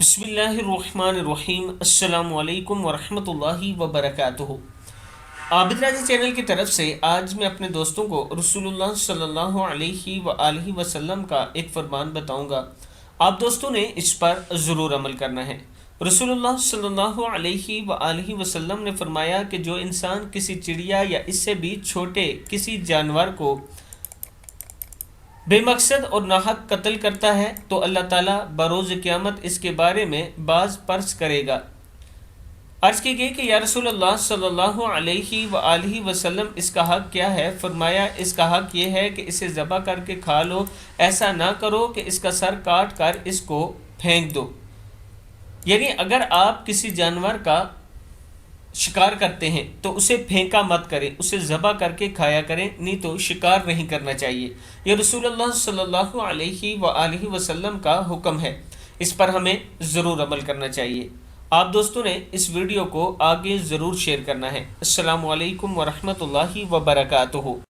بسم اللہ الرحمن الرحیم۔ السلام علیکم ورحمۃ اللہ وبرکاتہ۔ عابد راجہ چینل کی طرف سے آج میں اپنے دوستوں کو رسول اللہ صلی اللہ علیہ وآلہ وسلم کا ایک فرمان بتاؤں گا۔ آپ دوستوں نے اس پر ضرور عمل کرنا ہے۔ رسول اللہ صلی اللہ علیہ وآلہ وسلم نے فرمایا کہ جو انسان کسی چڑیا یا اس سے بھی چھوٹے کسی جانور کو بے مقصد اور ناحق قتل کرتا ہے تو اللہ تعالیٰ بروز قیامت اس کے بارے میں باز پرس کرے گا۔ عرض کی گئی کہ یا رسول اللہ صلی اللہ علیہ وآلہ وسلم اس کا حق کیا ہے؟ فرمایا اس کا حق یہ ہے کہ اسے ذبح کر کے کھا لو، ایسا نہ کرو کہ اس کا سر کاٹ کر اس کو پھینک دو۔ یعنی اگر آپ کسی جانور کا شکار کرتے ہیں تو اسے پھینکا مت کریں، اسے ذبح کر کے کھایا کریں، نہیں تو شکار نہیں کرنا چاہیے۔ یہ رسول اللہ صلی اللہ علیہ وآلہ وسلم کا حکم ہے، اس پر ہمیں ضرور عمل کرنا چاہیے۔ آپ دوستوں نے اس ویڈیو کو آگے ضرور شیئر کرنا ہے۔ السلام علیکم ورحمۃ اللہ وبرکاتہ۔